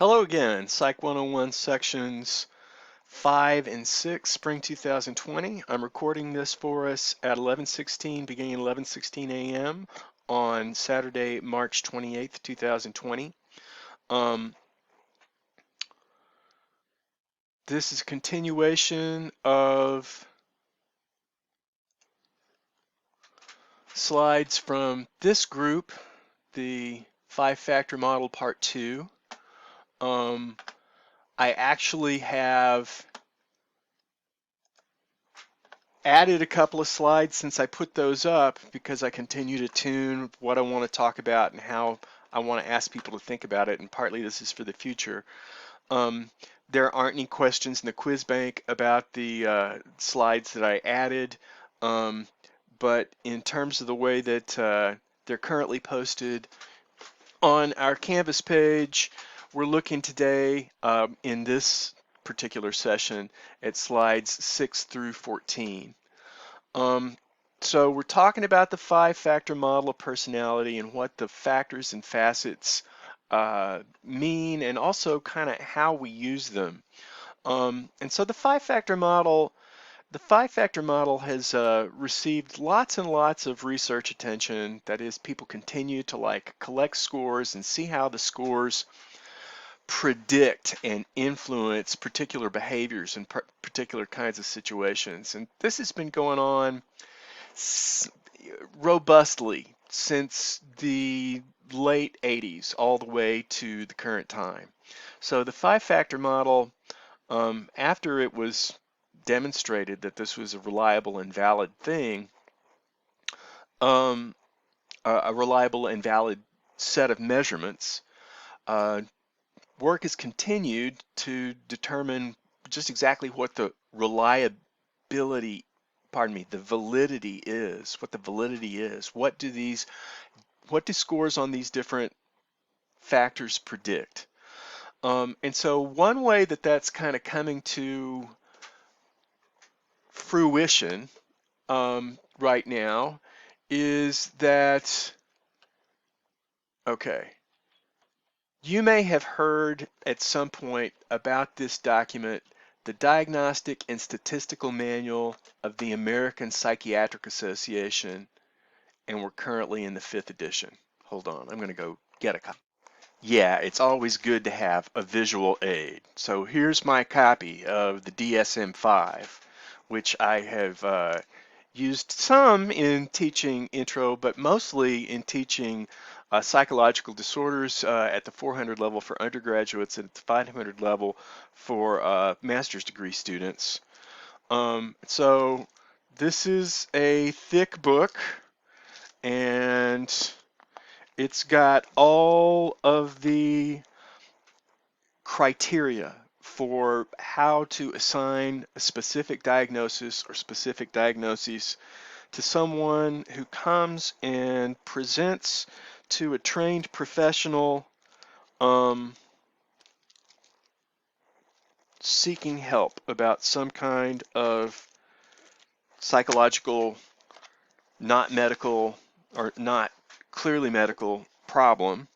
Hello again, Psych 101 sections 5 and 6, spring 2020. I'm recording this for us at 11:16, beginning 11:16 a.m. on Saturday, March 28th, 2020. Um, this is a continuation of slides from this group, the 5-factor model part 2. I actually have added a couple of slides since I put those up because I continue to tune what I want to talk about and how I want to ask people to think about it, and partly this is for the future. Um, there aren't any questions in the quiz bank about the slides that I added, um, but in terms of the way that they're currently posted on our Canvas page, we're looking today in this particular session at slides 6 through 14. Um, so we're talking about the 5-factor model of personality and what the factors and facets mean, and also kind of how we use them. And so the 5-factor model, has received lots and lots of research attention. That is, people continue to collect scores and see how the scores predict and influence particular behaviors in particular kinds of situations. And this has been going on robustly since the late 80s all the way to the current time. So the 5-factor model, after it was demonstrated that this was a reliable and valid thing, a reliable and valid set of measurements, work has continued to determine just exactly what the reliability, the validity is, what the validity is. What do scores on these different factors predict? And so one way that that's kind of coming to fruition right now is that, okay, you may have heard at some point about this document, the Diagnostic and Statistical Manual of the American Psychiatric Association, and we're currently in the 5th edition. Hold on, I'm going to go get a copy. Yeah, it's always good to have a visual aid. So here's my copy of the DSM-5, which I have used some in teaching intro, but mostly in teaching psychological disorders at the 400 level for undergraduates and at the 500 level for master's degree students. So this is a thick book, and it's got all of the criteria for how to assign a specific diagnosis or specific diagnoses to someone who comes and presents to a trained professional seeking help about some kind of psychological, not medical, or not clearly medical problem.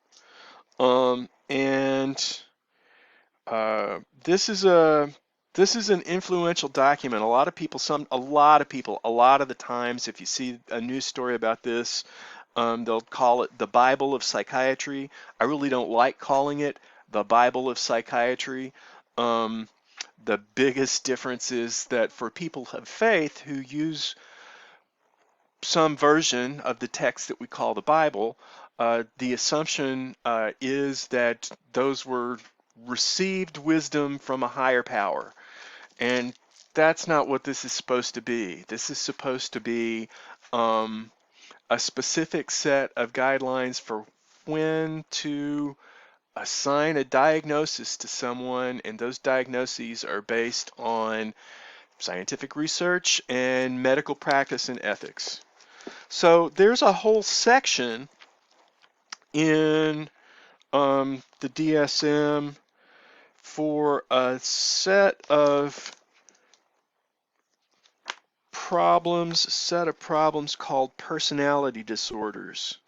And this is an influential document. A lot of the times, if you see a news story about this, they'll call it the Bible of psychiatry. I really don't like calling it the Bible of psychiatry. The biggest difference is that for people of faith who use some version of the text that we call the Bible, the assumption is that those were received wisdom from a higher power. And that's not what this is supposed to be. This is supposed to be a specific set of guidelines for when to assign a diagnosis to someone, and those diagnoses are based on scientific research and medical practice and ethics. So there's a whole section in the DSM for a set of problems called personality disorders.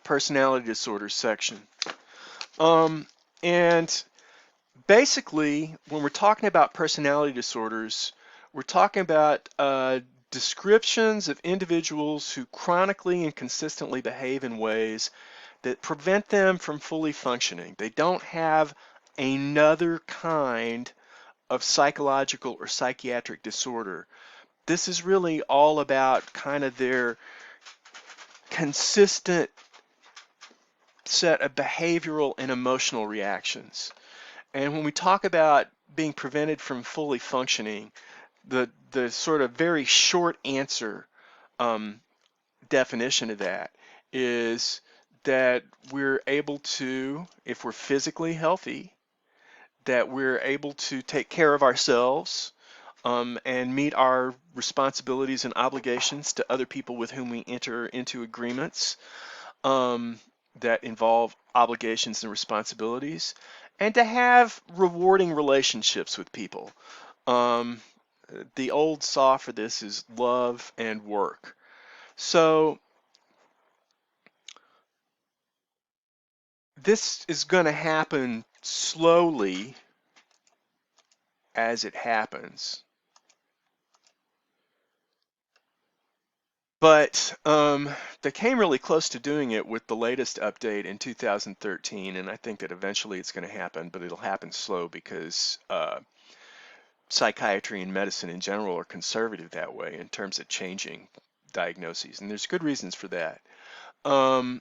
personality disorders section. And basically, when we're talking about personality disorders, we're talking about descriptions of individuals who chronically and consistently behave in ways that prevent them from fully functioning. They don't have another kind of psychological or psychiatric disorder. This is really all about kind of their consistent set of behavioral and emotional reactions. And when we talk about being prevented from fully functioning, the sort of very short answer um, definition of that is that we're able to, if we're physically healthy, that we're able to take care of ourselves and meet our responsibilities and obligations to other people with whom we enter into agreements um, that involve obligations and responsibilities, and to have rewarding relationships with people. Um, the old saw for this is love and work. So this is going to happen slowly as it happens. But they came really close to doing it with the latest update in 2013, and I think that eventually it's going to happen, but it'll happen slow because psychiatry and medicine in general are conservative that way in terms of changing diagnoses, and there's good reasons for that. Um,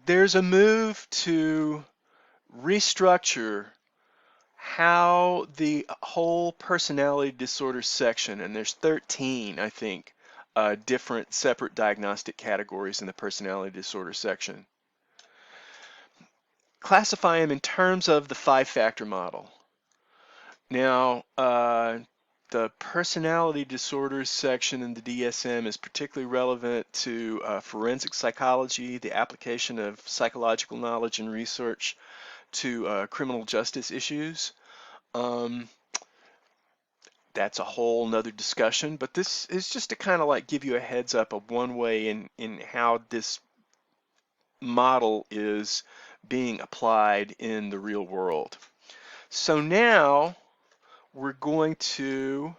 there's a move to restructure how the whole personality disorder section, and there's 13, I think, different separate diagnostic categories in the personality disorder section. Classify them in terms of the five-factor model. Now, the personality disorders section in the DSM is particularly relevant to forensic psychology, the application of psychological knowledge and research to criminal justice issues. Um, that's a whole nother discussion, but this is just to kind of like give you a heads up of one way in how this model is being applied in the real world. So now we're going to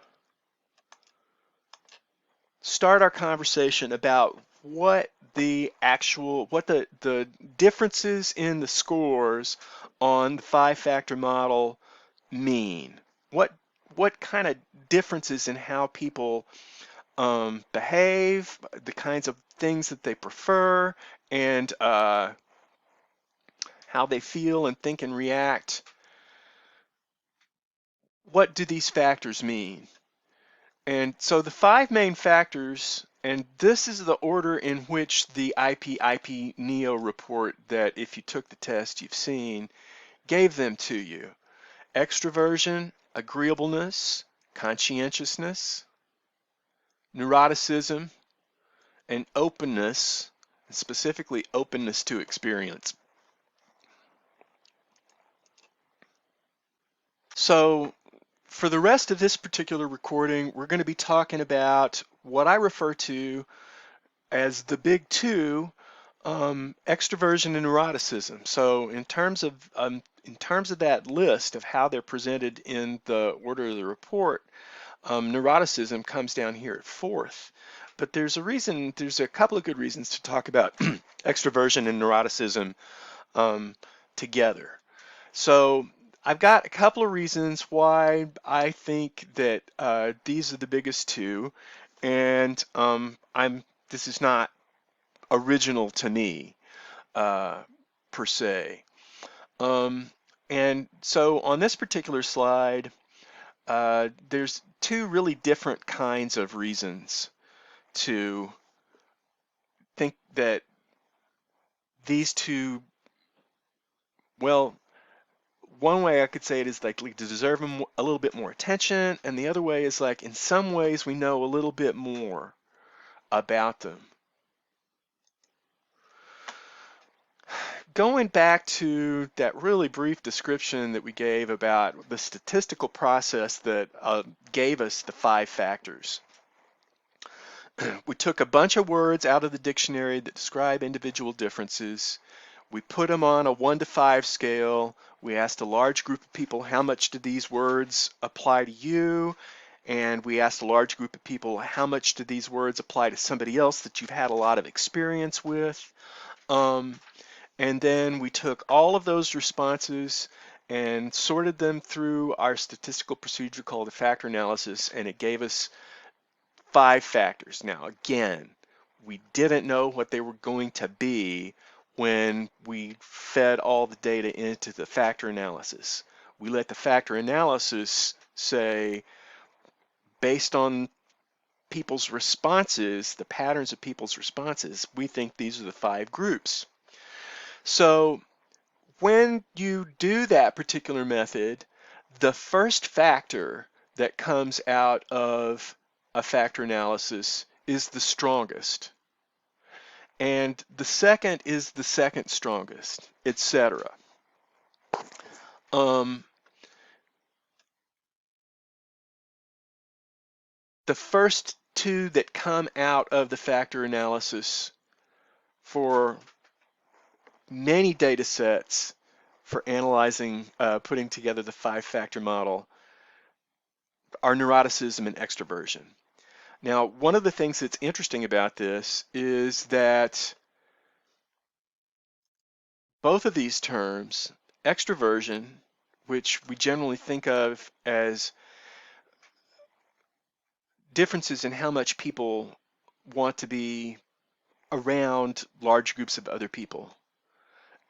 start our conversation about what the differences in the scores on the five-factor model mean. What what kind of differences in how people behave, the kinds of things that they prefer, and how they feel and think and react. What do these factors mean? And so the five main factors, and this is the order in which the IP Neo report that if you took the test you've seen, gave them to you. Extroversion, agreeableness, conscientiousness, neuroticism, and openness, specifically openness to experience. So for the rest of this particular recording, we're going to be talking about what I refer to as the big two, extroversion and neuroticism. So in terms of that list of how they're presented in the order of the report, neuroticism comes down here at fourth. But there's a couple of good reasons to talk about extroversion and neuroticism together. So I've got a couple of reasons why I think that these are the biggest two, and this is not original to me per se. Um, and so on this particular slide, there's two really different kinds of reasons to think that these two, well, one way I could say it is like to deserve a little bit more attention, and the other way is like in some ways we know a little bit more about them. Going back to that really brief description that we gave about the statistical process that gave us the five factors. We took a bunch of words out of the dictionary that describe individual differences. We put them on a 1 to 5 scale. We asked a large group of people, how much do these words apply to you? And we asked a large group of people, how much do these words apply to somebody else that you've had a lot of experience with? Um, and then we took all of those responses and sorted them through our statistical procedure called the factor analysis, and it gave us 5 factors. Now, again, we didn't know what they were going to be when we fed all the data into the factor analysis. We let the factor analysis say, based on people's responses, the patterns of people's responses, we think these are the 5 groups. So when you do that particular method, the first factor that comes out of a factor analysis is the strongest, and the second is the second strongest, etc. Um, the first two that come out of the factor analysis for many data sets for analyzing, putting together the 5-factor model are neuroticism and extroversion. Now, one of the things that's interesting about this is that both of these terms, extroversion, which we generally think of as differences in how much people want to be around large groups of other people,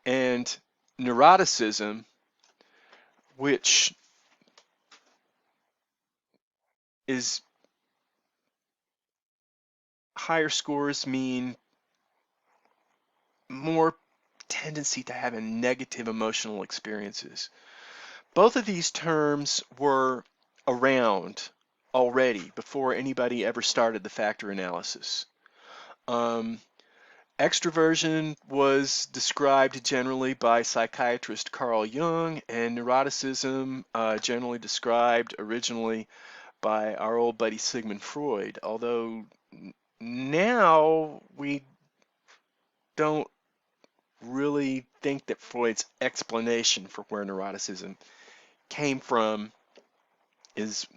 and neuroticism, which is higher scores mean more tendency to have negative emotional experiences. Both of these terms were around already before anybody ever started the factor analysis. Um, Extroversion was described generally by psychiatrist Carl Jung, and neuroticism generally described originally by our old buddy Sigmund Freud, although now we don't really think that Freud's explanation for where neuroticism came from is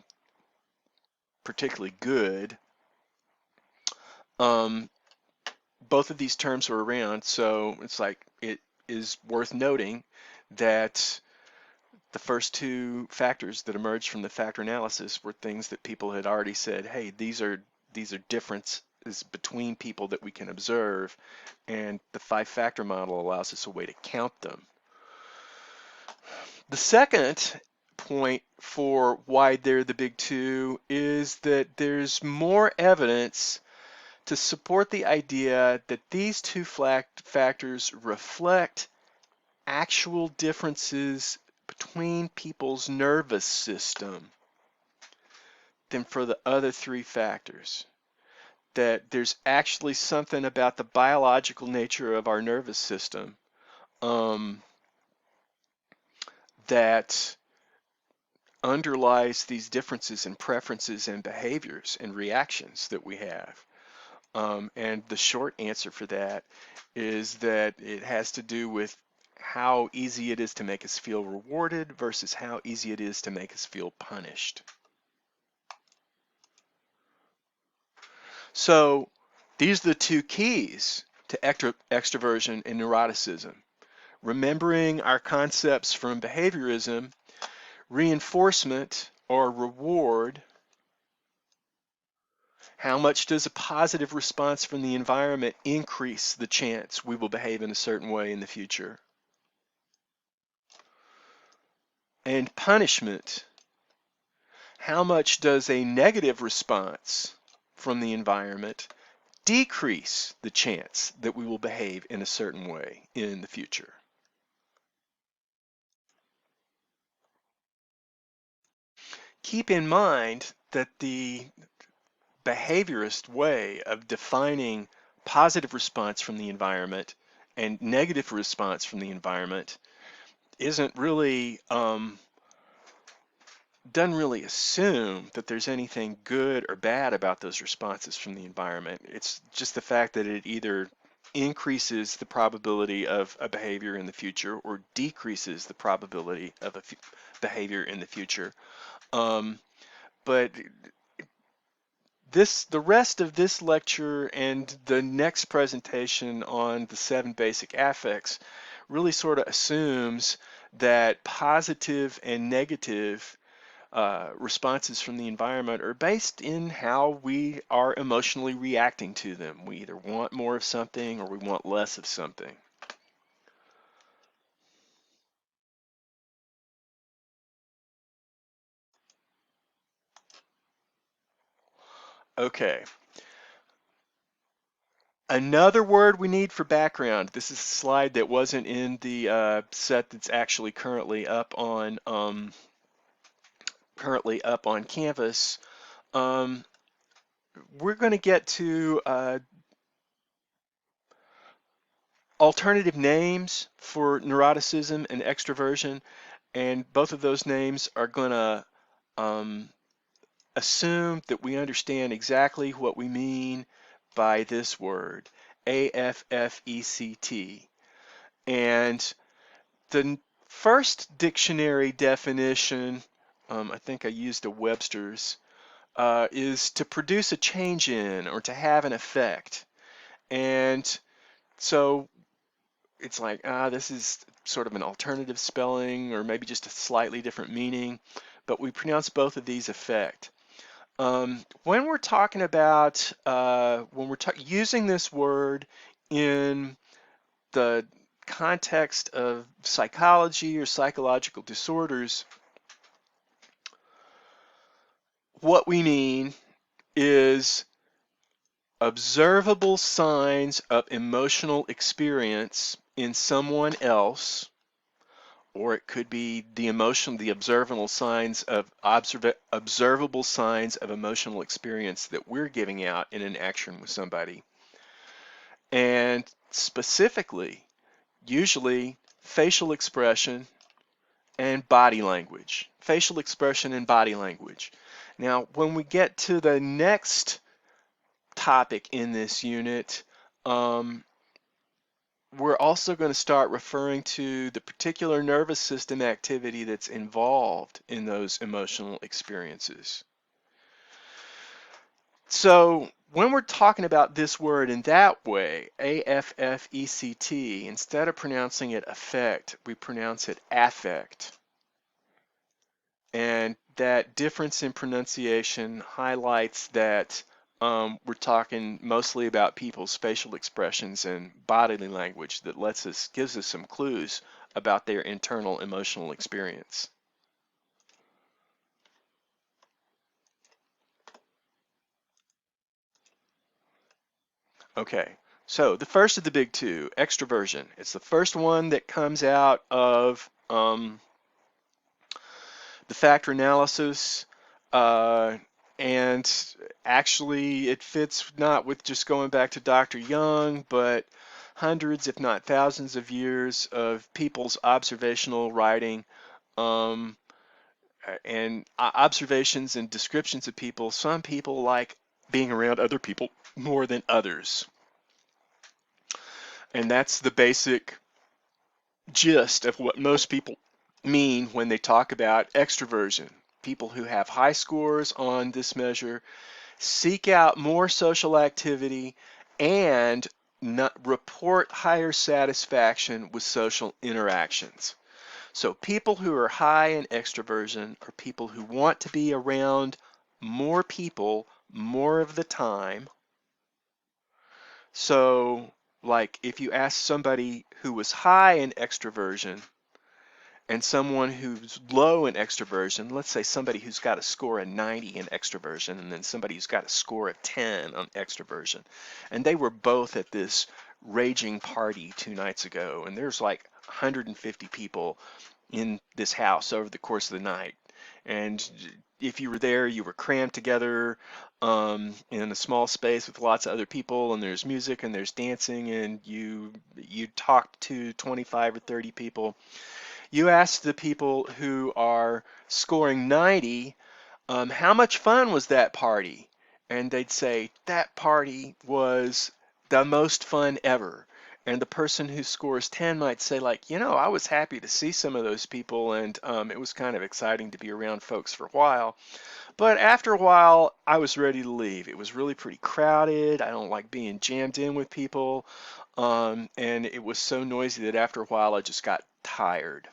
particularly good. Um, both of these terms were around, so it's like it is worth noting that the first 2 factors that emerged from the factor analysis were things that people had already said, hey, these are differences between people that we can observe, and the 5-factor model allows us a way to count them. The second point for why they're the big 2 is that there's more evidence to support the idea that these 2 factors reflect actual differences between people's nervous system than for the other 3 factors. That there's actually something about the biological nature of our nervous system that underlies these differences in preferences and behaviors and reactions that we have. And the short answer for that is that it has to do with how easy it is to make us feel rewarded versus how easy it is to make us feel punished. So these are the 2 keys to extroversion and neuroticism. Remembering our concepts from behaviorism, reinforcement or reward. How much does a positive response from the environment increase the chance we will behave in a certain way in the future? And punishment. How much does a negative response from the environment decrease the chance that we will behave in a certain way in the future? Keep in mind that the behaviorist way of defining positive response from the environment and negative response from the environment isn't really doesn't really assume that there's anything good or bad about those responses from the environment. It's just the fact that it either increases the probability of a behavior in the future or decreases the probability of a behavior in the future. Um, but the rest of this lecture and the next presentation on the 7 basic affects really sort of assumes that positive and negative responses from the environment are based in how we are emotionally reacting to them. We either want more of something or we want less of something. Okay, another word we need for background. This is a slide that wasn't in the set that's actually currently up on Canvas. Um, we're going to get to alternative names for neuroticism and extroversion, and both of those names are going to um, assume that we understand exactly what we mean by this word, AFFECT. And the first dictionary definition, I think I used a Webster's, is to produce a change in or to have an effect. And so it's like, this is sort of an alternative spelling or maybe just a slightly different meaning, but we pronounce both of these effect. When we're talking about, when we're using this word in the context of psychology or psychological disorders, what we mean is observable signs of emotional experience in someone else, or it could be the observable signs of emotional experience that we're giving out in an action with somebody. And specifically, usually facial expression and body language. Facial expression and body language. Now, when we get to the next topic in this unit, we're also going to start referring to the particular nervous system activity that's involved in those emotional experiences. So when we're talking about this word in that way, AFFECT, instead of pronouncing it affect, we pronounce it affect. And that difference in pronunciation highlights that we're talking mostly about people's facial expressions and bodily language that gives us some clues about their internal emotional experience. Okay, so the first of the big two, extroversion. It's the first one that comes out of the factor analysis, uh, and actually it fits not with just going back to Dr. Young, but hundreds, if not thousands of years of people's observational writing, um, and observations and descriptions of people. Some people like being around other people more than others. And that's the basic gist of what most people mean when they talk about extroversion. People who have high scores on this measure seek out more social activity and report higher satisfaction with social interactions. So people who are high in extroversion are people who want to be around more people more of the time. So like if you ask somebody who was high in extroversion and someone who's low in extroversion, let's say somebody who's got a score of 90 in extroversion and then somebody who's got a score of 10 on extroversion, and they were both at this raging party 2 nights ago, and there's like 150 people in this house over the course of the night. And if you were there, you were crammed together in a small space with lots of other people, and there's music and there's dancing, and you talked to 25 or 30 people. You ask the people who are scoring 90, how much fun was that party? And they'd say, that party was the most fun ever. And the person who scores 10 might say, like, I was happy to see some of those people, and it was kind of exciting to be around folks for a while. But after a while, I was ready to leave. It was really pretty crowded. I don't like being jammed in with people. And it was so noisy that after a while, I just got tired.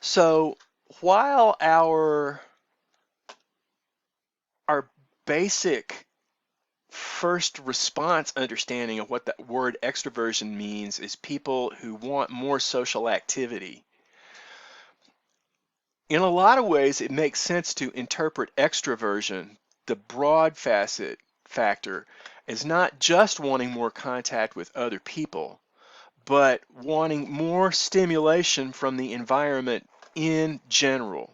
So while our basic first response understanding of what that word extroversion means is people who want more social activity. In a lot of ways, it makes sense to interpret extroversion, the broad factor, as not just wanting more contact with other people, but wanting more stimulation from the environment in general.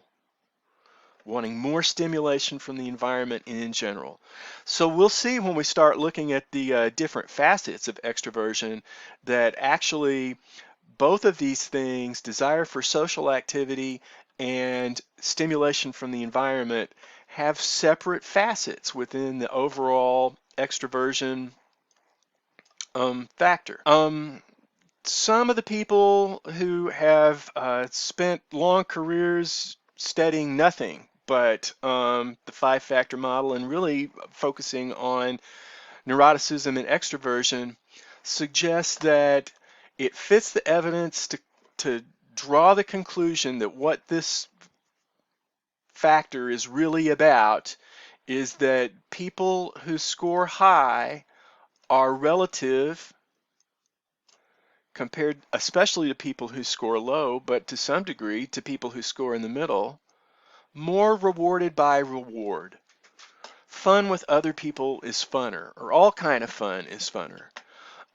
Wanting more stimulation from the environment in general. So we'll see when we start looking at the different facets of extroversion that actually both of these things, desire for social activity and stimulation from the environment, have separate facets within the overall extroversion factor. Some of the people who have spent long careers studying nothing but the five-factor model and really focusing on neuroticism and extroversion suggests that it fits the evidence to draw the conclusion that what this factor is really about is that people who score high are relative compared especially to people who score low, but to some degree to people who score in the middle, more rewarded by reward. Fun with other people is funner, or all kind of fun is funner.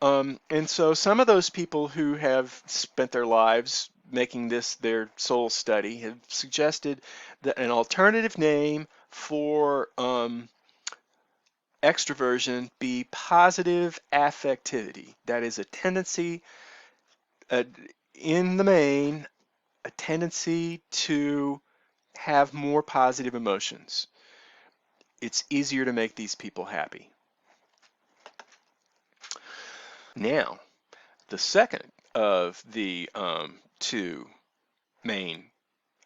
And so some of those people who have spent their lives making this their sole study have suggested that an alternative name for extroversion be positive affectivity. That is a tendency, uh, in the main, a tendency to have more positive emotions. It's easier to make these people happy. Now, the second of the two main,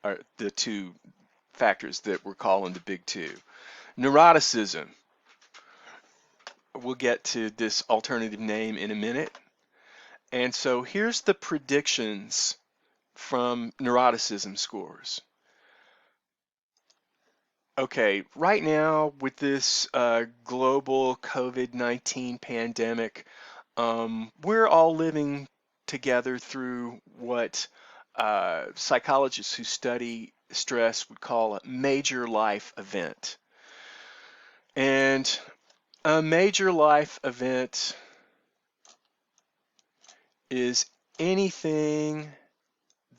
or the two factors that we're calling the big two, neuroticism. We'll get to this alternative name in a minute. And so here's the predictions from neuroticism scores. Okay, right now with this global COVID-19 pandemic, we're all living together through what psychologists who study stress would call a major life event. And a major life event is anything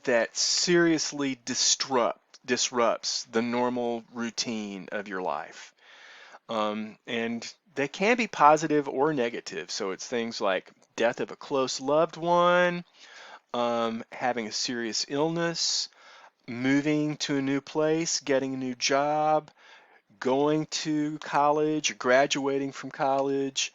that seriously disrupts the normal routine of your life. And they can be positive or negative. So it's things like death of a close loved one, having a serious illness, moving to a new place, getting a new job, going to college, graduating from college,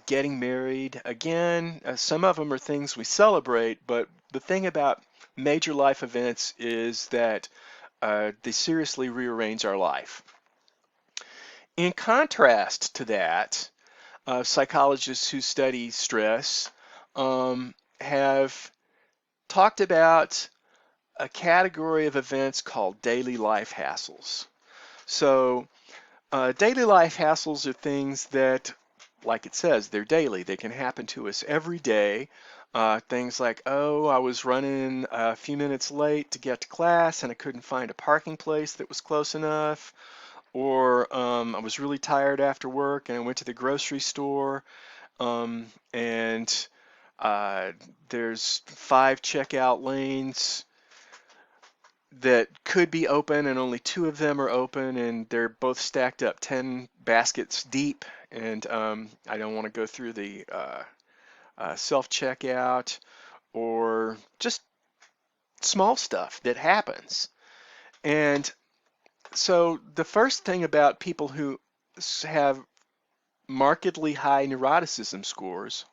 getting married. Again, some of them are things we celebrate, but the thing about major life events is that they seriously rearrange our life. In contrast to that, psychologists who study stress have talked about a category of events called daily life hassles. So daily life hassles are things that, like it says, they're daily. They can happen to us every day. Things like, oh, I was running a few minutes late to get to class and I couldn't find a parking place that was close enough. Or I was really tired after work and I went to the grocery store and there's 5 checkout lanes that could be open and only 2 of them are open and they're both stacked up 10 baskets deep, and I don't want to go through the self-checkout, or just small stuff that happens. And so the first thing about people who have markedly high neuroticism scores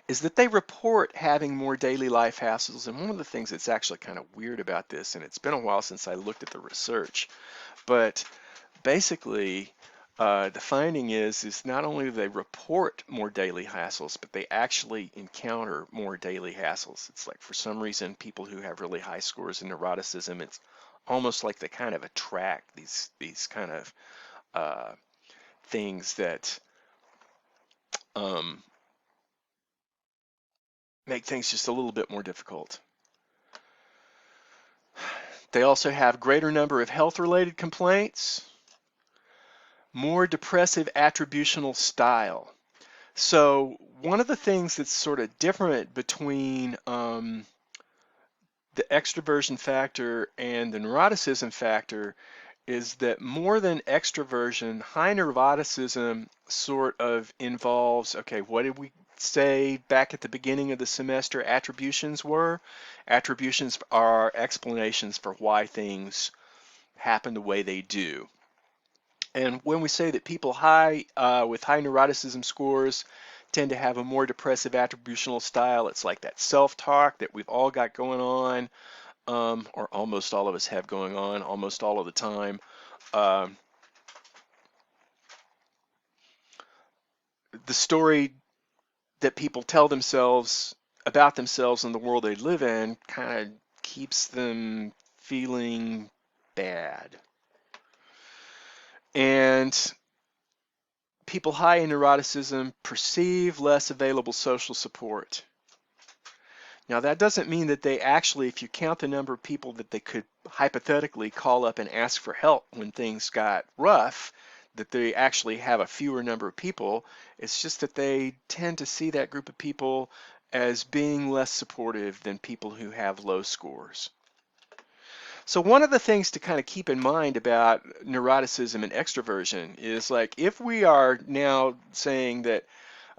is that they report having more daily life hassles. And one of the things that's actually kind of weird about this, and it's been a while since I looked at the research, but basically the finding is not only do they report more daily hassles, but they actually encounter more daily hassles. It's like for some reason people who have really high scores in neuroticism, it's almost like they kind of attract these kind of uh, things that um, make things just a little bit more difficult. They also have greater number of health-related complaints, more depressive attributional style. So one of the things that's sort of different between the extroversion factor and the neuroticism factor is that more than extroversion, high neuroticism sort of involves, okay, what did we say back at the beginning of the semester attributions were? Attributions are explanations for why things happen the way they do. And when we say that people with high neuroticism scores tend to have a more depressive attributional style, it's like that self-talk that we've all got going on, or almost all of us have going on almost all of the time. Um, the story that people tell themselves about themselves and the world they live in kind of keeps them feeling bad. And people high in neuroticism perceive less available social support. Now, that doesn't mean that they actually, if you count the number of people that they could hypothetically call up and ask for help when things got rough, that they actually have a fewer number of people. It's just that they tend to see that group of people as being less supportive than people who have low scores. So one of the things to kind of keep in mind about neuroticism and extroversion is like if we are now saying that,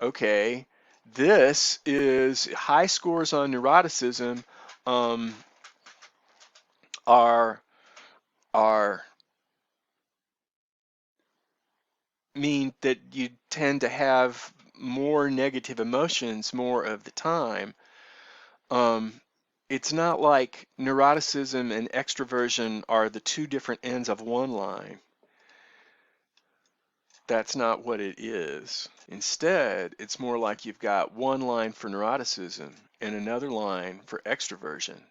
okay, this is high scores on neuroticism um, are are mean that you tend to have more negative emotions more of the time. Um, it's not like neuroticism and extroversion are the two different ends of one line. That's not what it is. Instead, it's more like you've got one line for neuroticism and another line for extroversion.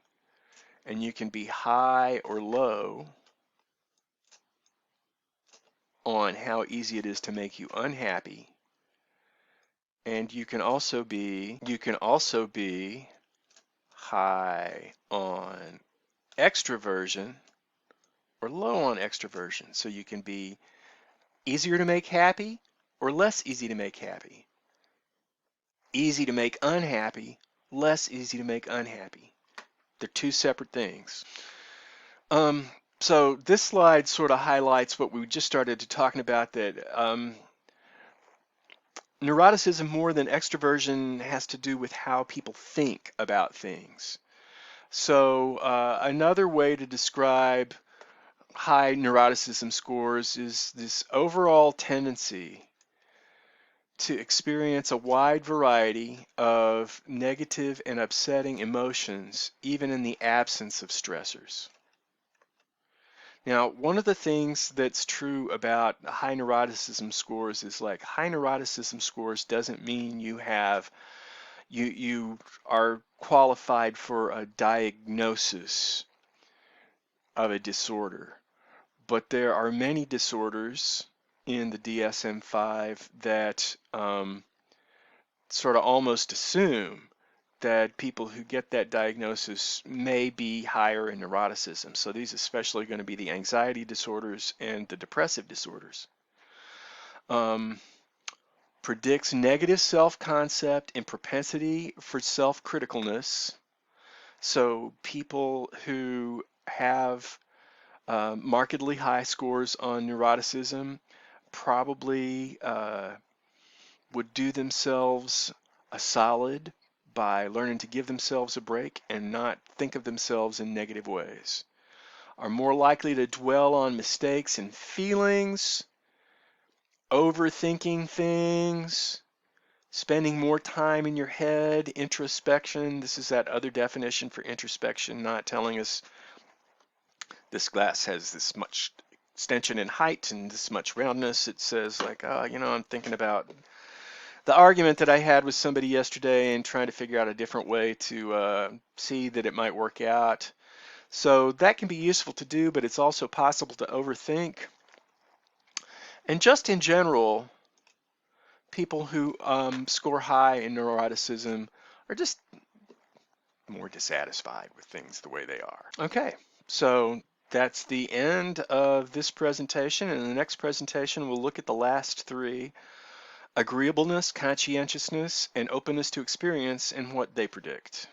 And you can be high or low on how easy it is to make you unhappy. And you can also be high on extroversion or low on extroversion. So you can be easier to make happy or less easy to make happy. Easy to make unhappy, less easy to make unhappy. They're two separate things. Um, so this slide sort of highlights what we just started to talking about, that neuroticism more than extroversion has to do with how people think about things. So another way to describe high neuroticism scores is this overall tendency to experience a wide variety of negative and upsetting emotions, even in the absence of stressors. Now, one of the things that's true about high neuroticism scores is like high neuroticism scores doesn't mean you are qualified for a diagnosis of a disorder. But there are many disorders in the DSM-5 that sort of almost assume that people who get that diagnosis may be higher in neuroticism. So these especially going to be the anxiety disorders and the depressive disorders. Predicts negative self-concept and propensity for self-criticalness. So people who have markedly high scores on neuroticism probably would do themselves a solid by learning to give themselves a break and not think of themselves in negative ways, are more likely to dwell on mistakes and feelings, overthinking things, spending more time in your head, introspection. This is that other definition for introspection, not telling us this glass has this much extension in height and this much roundness. It says like, I'm thinking about the argument that I had with somebody yesterday and trying to figure out a different way to see that it might work out. So that can be useful to do, but it's also possible to overthink. And just in general, people who score high in neuroticism are just more dissatisfied with things the way they are. Okay, so that's the end of this presentation. In the next presentation, we'll look at the last three: agreeableness, conscientiousness, and openness to experience and what they predict.